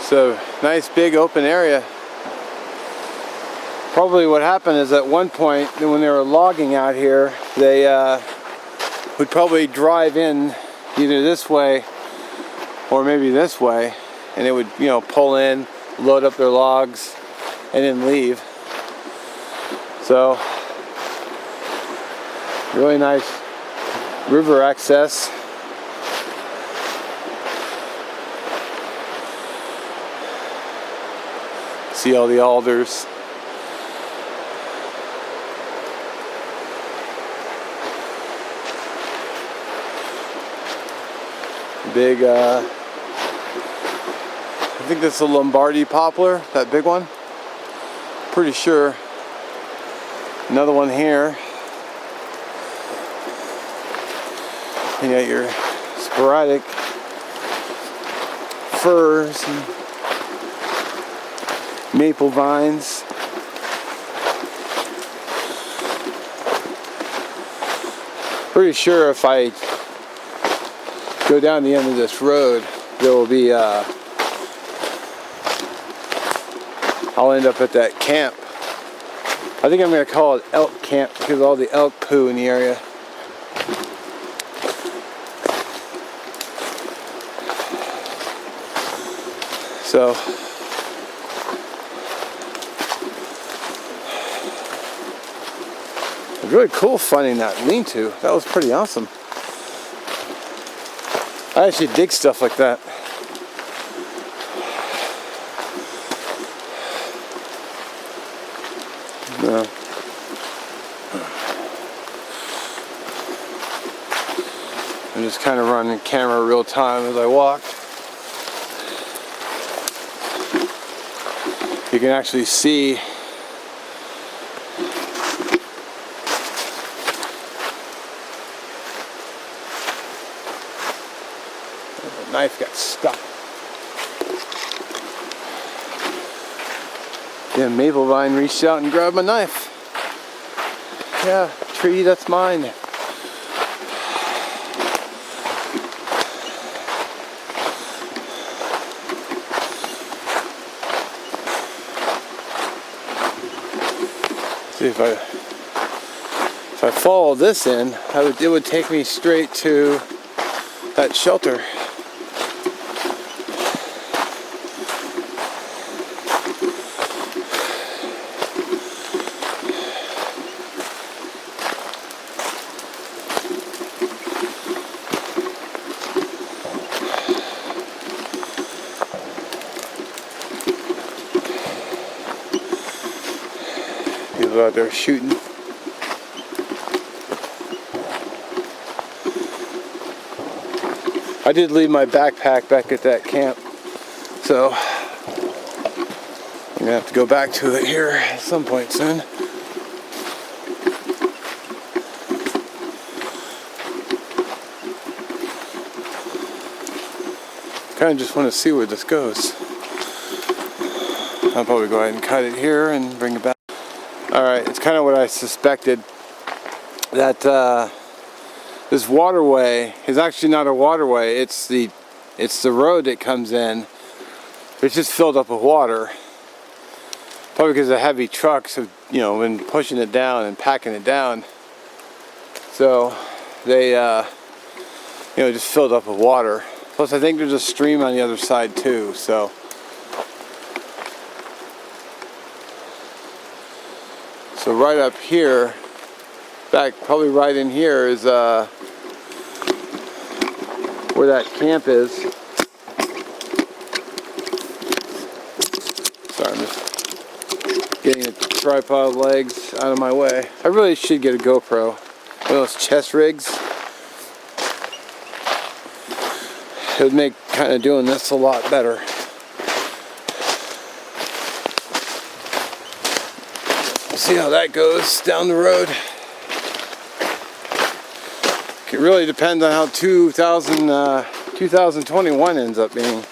So nice big open area. Probably what happened is at one point when they were logging out here, they would probably drive in either this way or maybe this way, and they would, you know, pull in, load up their logs, and then leave. So really nice river access. See all the alders. Big, I think that's a Lombardy poplar, that big one. Pretty sure. Another one here. And you got your sporadic firs and maple vines. Pretty sure if I go down the end of this road, there will be I'll end up at that camp. I think I'm going to call it elk camp because of all the elk poo in the area. So it was really cool finding that lean-to. That was pretty awesome. I actually dig stuff like that. No. I'm just kind of running camera real time as I walk. You can actually see the knife got stuck. Yeah, maple vine reached out and grabbed my knife. Yeah, tree, that's mine. See if I follow this in, it would take me straight to that shelter. People out there shooting. I did leave my backpack back at that camp, so I'm gonna have to go back to it here at some point soon. Kind of just want to see where this goes. I'll probably go ahead and cut it here and bring it back. Alright, it's kind of what I suspected, that this waterway is actually not a waterway, it's the road that comes in. It's just filled up with water. Probably because the heavy trucks have, you know, been pushing it down and packing it down. So they, you know, just filled up with water. Plus I think there's a stream on the other side too, so. So right up here, back probably right in here is where that camp is. Sorry, I'm just getting the tripod legs out of my way. I really should get a GoPro. One of those chest rigs. It would make kind of doing this a lot better. See how that goes down the road. It really depends on how 2021 ends up being.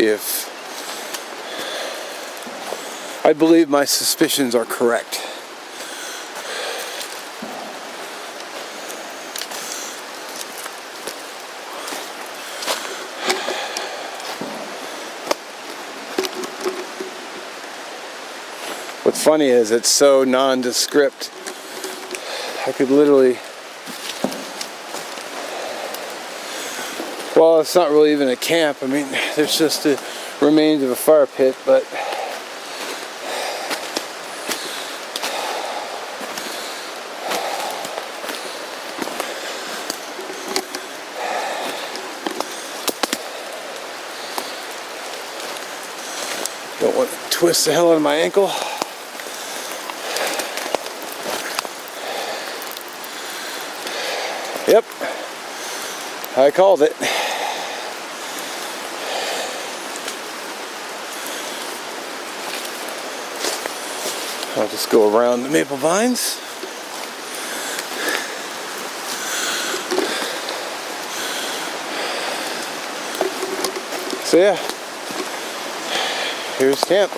see if I believe my suspicions are correct. What's funny is it's so nondescript. I could literally, well, it's not really even a camp. I mean, there's just the remains of a fire pit, but don't want to twist the hell out of my ankle. Yep, I called it. I'll just go around the maple vines. So yeah, here's camp.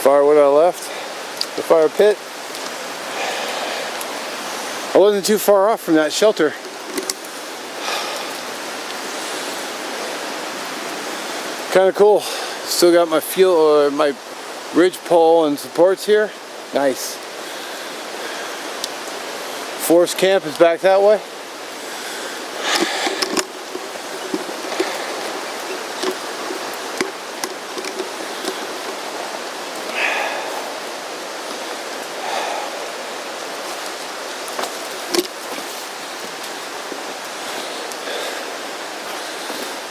Firewood I left, the fire pit. I wasn't too far off from that shelter. Kind of cool. Still got my fuel, my ridge pole and supports here. Nice. Forest camp is back that way.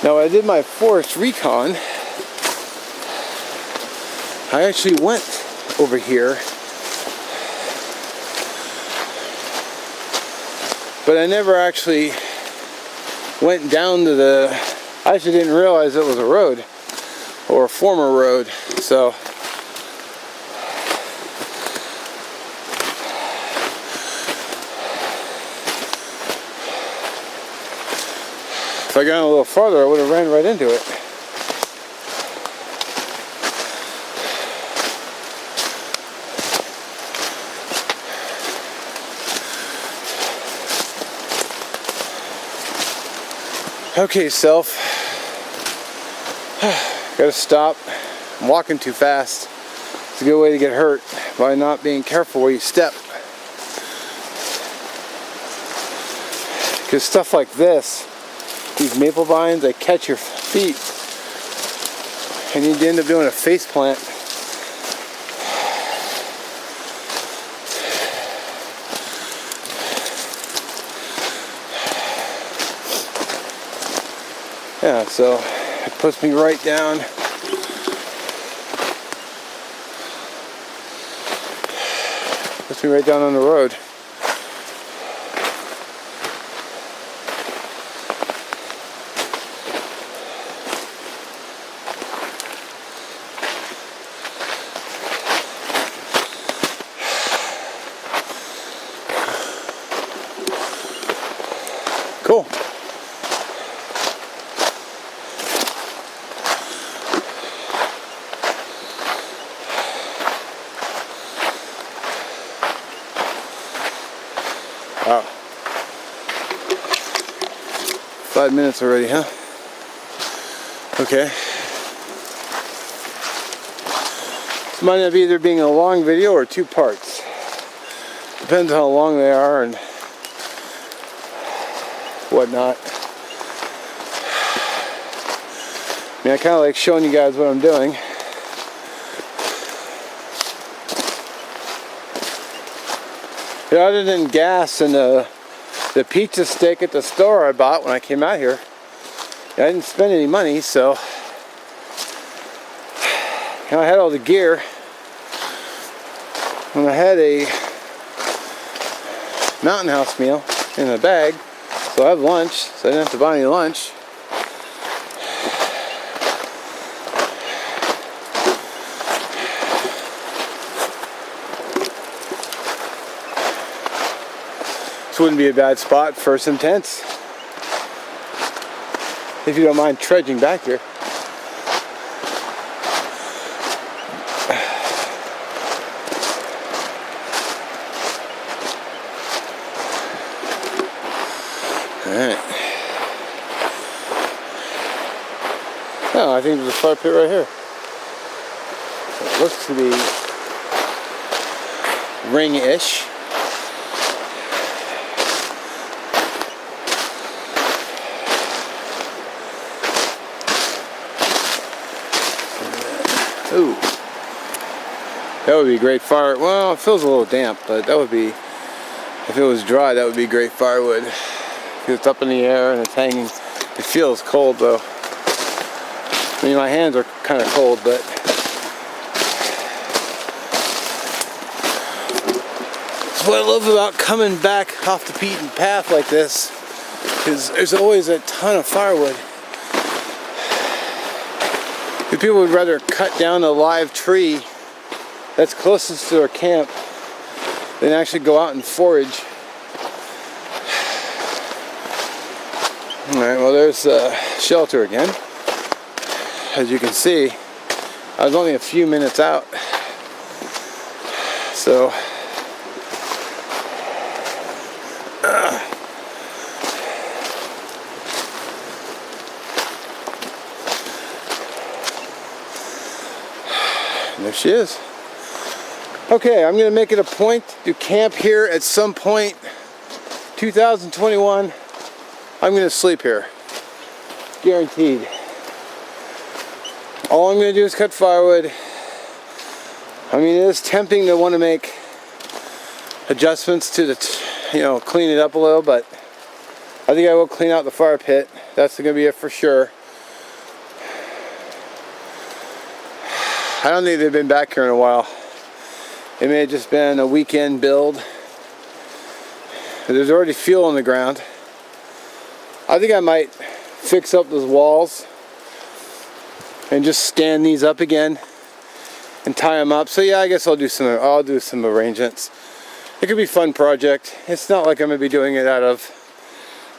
Now, when I did my forest recon, I actually went over here, but I never actually went down to the, I actually didn't realize it was a road, or a former road, so if I got a little farther, I would have ran right into it. Okay, self. Gotta stop. I'm walking too fast. It's a good way to get hurt by not being careful where you step. Because stuff like this, these maple vines, they catch your feet and you end up doing a face plant. Yeah, so it puts me right down. Puts me right down on the road. Cool. Wow. 5 minutes already, huh? Okay. This might have either being a long video or 2 parts. Depends on how long they are and whatnot. I mean, I kind of like showing you guys what I'm doing. You know, other than gas and the pizza stick at the store I bought when I came out here, I didn't spend any money, so you know, I had all the gear, and I had a Mountain House meal in a bag, so I have lunch, so I didn't have to buy any lunch. This wouldn't be a bad spot for some tents, if you don't mind trudging back here. Alright. Oh, I think there's a fire pit right here. It looks to be ring-ish. Ooh. That would be great fire. Well, it feels a little damp, but that would be, if it was dry, that would be great firewood. It's up in the air and it's hanging. It feels cold though. I mean, my hands are kind of cold, but that's what I love about coming back off the beaten path like this, is there's always a ton of firewood. If people would rather cut down a live tree that's closest to their camp than actually go out and forage. Alright, well there's shelter again. As you can see, I was only a few minutes out. So, there she is. Okay, I'm going to make it a point to camp here at some point. 2021, I'm going to sleep here. Guaranteed. All I'm going to do is cut firewood. I mean, it is tempting to want to make adjustments to the, clean it up a little, but I think I will clean out the fire pit. That's going to be it for sure. I don't think they've been back here in a while. It may have just been a weekend build. There's already fuel in the ground. I think I might fix up those walls and just stand these up again and tie them up. So yeah, I guess I'll do some arrangements. It could be a fun project. It's not like I'm going to be doing it out of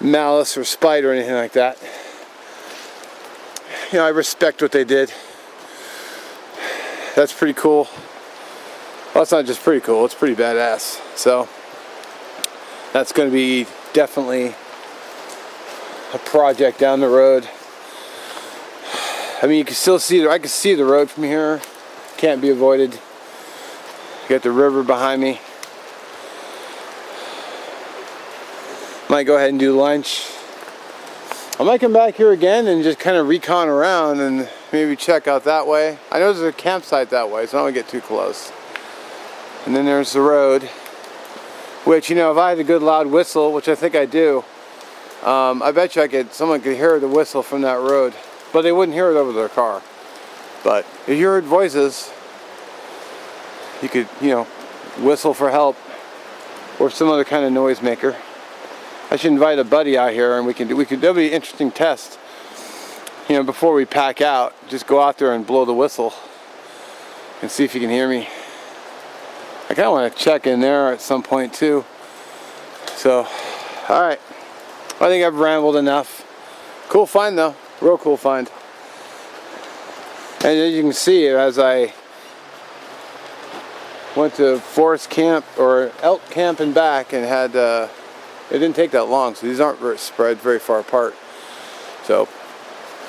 malice or spite or anything like that. I respect what they did. That's pretty cool. Well, it's not just pretty cool, it's pretty badass. So that's going to be definitely a project down the road. I mean, you can still see, I can see the road from here. Can't be avoided. You got the river behind me. Might go ahead and do lunch. I might come back here again and just kind of recon around and maybe check out that way. I know there's a campsite that way, so I don't want to get too close. And then there's the road, which, if I had a good loud whistle, which I think I do, I bet you someone could hear the whistle from that road, but they wouldn't hear it over their car. But if you heard voices, you could, whistle for help or some other kind of noise maker. I should invite a buddy out here, and that'll be an interesting test. Before we pack out, just go out there and blow the whistle and see if you can hear me. I kind of want to check in there at some point too. So, alright. I think I've rambled enough. Cool find though. Real cool find. And as you can see, as I went to forest camp or elk camp and back and had, it didn't take that long, so these aren't spread very far apart. So,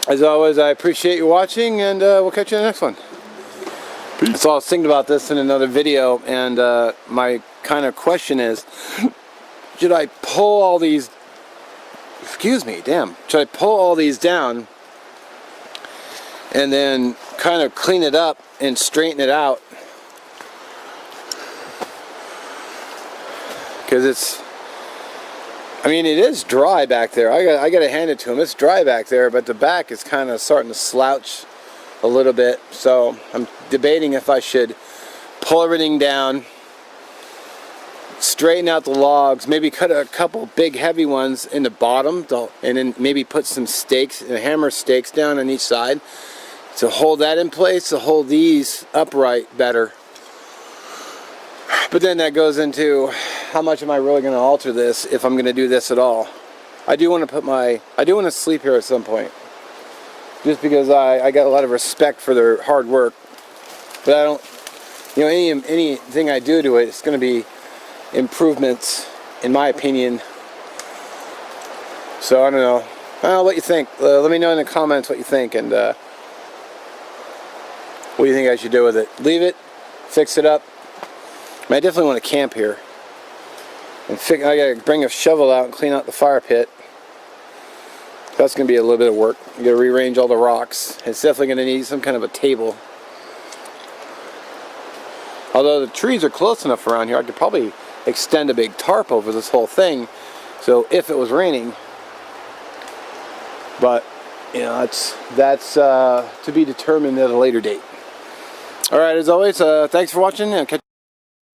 as always, I appreciate you watching, and we'll catch you in the next one. Peace. So I was thinking about this in another video, and my kind of question is, should I pull all these, should I pull all these down and then kind of clean it up and straighten it out? Because it is dry back there. I got to hand it to him. It's dry back there, but the back is kind of starting to slouch a little bit. So I'm debating if I should pull everything down, straighten out the logs, maybe cut a couple big heavy ones in the bottom, and then maybe put some stakes and hammer stakes down on each side to hold that in place, to hold these upright better. But then that goes into how much am I really going to alter this if I'm going to do this at all. I do want to sleep here at some point, just because I got a lot of respect for their hard work. but I don't, you know, anything I do to it, it's going to be improvements, in my opinion. So I don't know. I don't know what you think. Let me know in the comments what you think, and what do you think I should do with it? Leave it, fix it up. I mean, I definitely want to camp here, and I gotta bring a shovel out and clean out the fire pit. That's gonna be a little bit of work. You gotta rearrange all the rocks. It's definitely gonna need some kind of a table. Although the trees are close enough around here, I could probably extend a big tarp over this whole thing, so if it was raining. But you know, that's to be determined at a later date. All right, as always, thanks for watching, and catch